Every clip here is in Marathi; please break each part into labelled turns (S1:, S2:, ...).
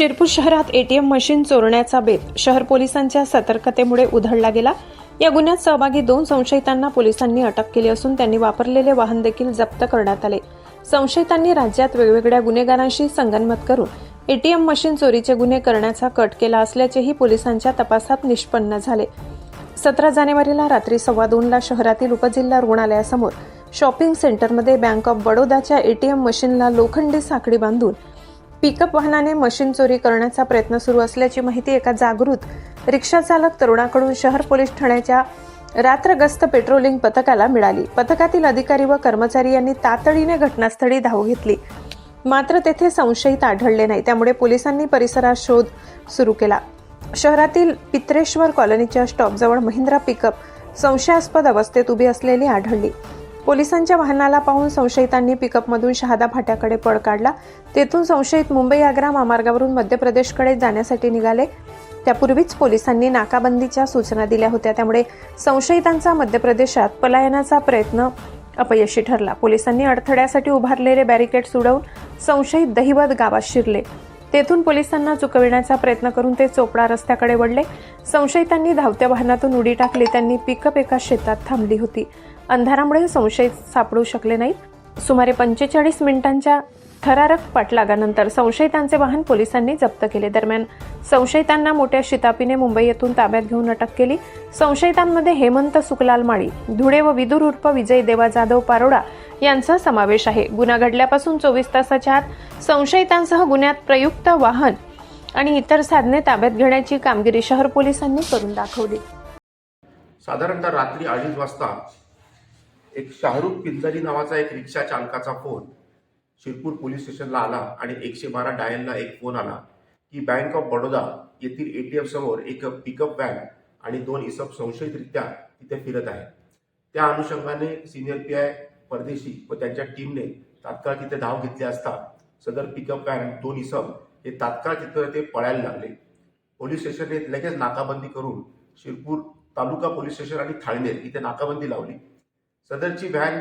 S1: शिरपूर शहरात एटीएम मशीन चोरण्याचा बेत शहर पोलिसांच्या सतर्कतेमुळे उधळला गेला। या गुन्ह्यात सहभागी 2 संशयितांना पोलिसांनी अटक केली असून त्यांनी वापरलेले वाहन देखील जप्त करण्यात आले। संशयितांनी राज्यात वेगवेगळ्या गुन्हेगारांशी संगनमत करून एटीएम मशीन चोरीचे गुन्हे करण्याचा कट केला असल्याचेही पोलिसांच्या तपासात निष्पन्न झाले। 17 जानेवारीला रात्री 2:15ला शहरातील उपजिल्हा रुग्णालयासमोर शॉपिंग सेंटरमध्ये बँक ऑफ बडोदाच्या एटीएम मशीनला लोखंडी साखळी बांधून पिकअप वाहनाने मशीन चोरी करण्याचा प्रयत्न सुरू असल्याची माहिती एका जागृत रिक्षाचालक तरुणाकडून शहर पोलीस ठाण्याच्या रात्र गस्त पेट्रोलिंग पथकाला मिळाली। पथकातील अधिकारी व कर्मचारी यांनी तातडीने घटनास्थळी धाव घेतली, मात्र तेथे संशयित आढळले नाही। त्यामुळे पोलिसांनी परिसरात शोध सुरू केला। शहरातील पित्रेश्वर कॉलनीच्या स्टॉपजवळ महिंद्रा पिकअप संशयास्पद अवस्थेत उभी असलेली आढळली। पोलिसांच्या वाहनाला पाहून संशयितांनी पिकअपमधून शहादा फाट्याकडे पळ काढला। तेथून संशयित मुंबई आग्रा महामार्गावरून मध्य प्रदेशकडे जाण्यासाठी निघाले। त्यापूर्वीच पोलिसांनी नाकाबंदीच्या सूचना दिल्या होत्या, त्यामुळे संशयितांचा मध्य प्रदेशात पलायनाचा प्रयत्न अपयशी ठरला। पोलिसांनी अडथळ्यासाठी उभारलेले बॅरिकेड्स उडवून संशयित दहिवद गावात शिरले। तेथून पोलिसांना चुकविण्याचा प्रयत्न करून ते चोपडा रस्त्याकडे वळले। संशयितांनी धावत्या वाहनातून उडी टाकली। त्यांनी पिकअप एका शेतात थांबली होती। अंधारामुळे संशयित सापडू शकले नाहीत। सुमारे 45 मिनिटांच्या थरारक पाठलागानंतर संशयितांचे वाहन पोलिसांनी जप्त केले। दरम्यान संशयितांना मोठ्या शिताफीने मुंबई येथून ताब्यात घेऊन अटक केली। संशयितांमध्ये हेमंत सुखलाल माळी, धुळे व विदूर उर्फ विजय देवा जाधव पारोडा यांचा समावेश आहे। गुन्हा घडल्यापासून 24 तासाच्या आत संशयितांसह गुन्ह्यात प्रयुक्त वाहन आणि इतर साधने ताब्यात घेण्याची कामगिरी शहर पोलिसांनी करून दाखवली।
S2: साधारणतः रात्री 2:30 वाजता एक शाहरुख पिंजारी नावाचा एक रिक्षा चालकाचा फोन शिरपूर पोलीस स्टेशनला आला आणि 112 डायलला एक फोन आला की बँक ऑफ बडोदा येथील एटीएम समोर एक पिकअप व्हॅन आणि 2 इसम संशयितरित्या तिथे फिरत आहे। त्या अनुषंगाने सिनियर पीआय परदेशी व त्यांच्या टीमने तात्काळ तिथे धाव घेतली असता सदर पिकअप व्हॅन 2 इसम हे तात्काळ तिथे पळायला लागले। पोलीस स्टेशनने लगेच नाकाबंदी करून शिरपूर तालुका पोलीस स्टेशन आणि थाळनेर इथे नाकाबंदी लावली। सदरची व्हॅन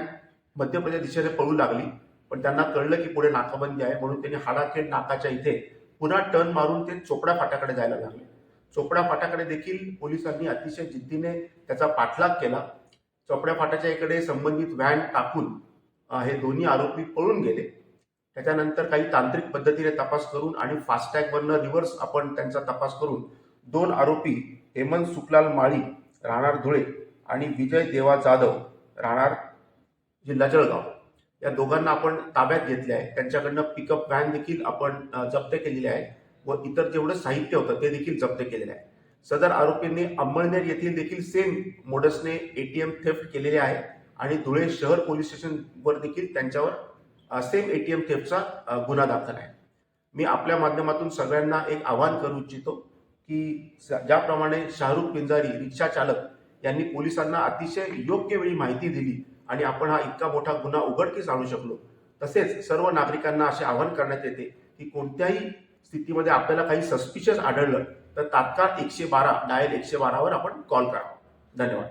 S2: मध्य प्रदेश दिशेने पळू लागली, पण त्यांना कळलं की पुढे नाकाबंदी आहे, म्हणून त्यांनी हाडाखेड नाकाच्या इथे पुन्हा टर्न मारून ते चोपडा फाट्याकडे जायला लागले। चोपडा फाट्याकडे देखील पोलिसांनी अतिशय जिद्दीने त्याचा पाठलाग केला। चोपडा फाट्याच्या इकडे संबंधित व्हॅन टाकून हे दोन्ही आरोपी पळून गेले। त्याच्यानंतर काही तांत्रिक पद्धतीने तपास करून आणि फास्टॅगवरनं रिव्हर्स आपण त्यांचा तपास करून 2 आरोपी हेमंत सुखलाल माळी राहणार धुळे आणि विजय देवा जाधव राहणार जिल्हा जळगाव या दोघांना आपण ताब्यात घेतले आहे। त्यांच्याकडनं पिकअप व्हॅन देखील आपण जप्त केलेली आहे व इतर जेवढं साहित्य होतं ते देखील जप्त केलेलं आहे। सदर आरोपींनी अंमळनेर येथील देखील सेम मोडसने एटीएम थेफ्ट केलेले आहे आणि धुळे शहर पोलीस स्टेशनवर देखील त्यांच्यावर सेम एटीएम थेफ्टचा गुन्हा दाखल आहे। मी आपल्या माध्यमातून सगळ्यांना एक आवाहन करू इच्छितो की ज्याप्रमाणे शाहरुख पिंजारी रिक्षा चालक यांनी पोलिसांना अतिशय योग्य वेळी माहिती दिली आणि आपण हा इतका मोठा गुन्हा उघडकीस आणू शकलो, तसेच सर्व नागरिकांना असे आवाहन करण्यात येते की कोणत्याही स्थितीमध्ये आपल्याला काही सस्पिशियस आढळलं तर तात्काळ 112 डायल 112 वर आपण कॉल करावा। धन्यवाद।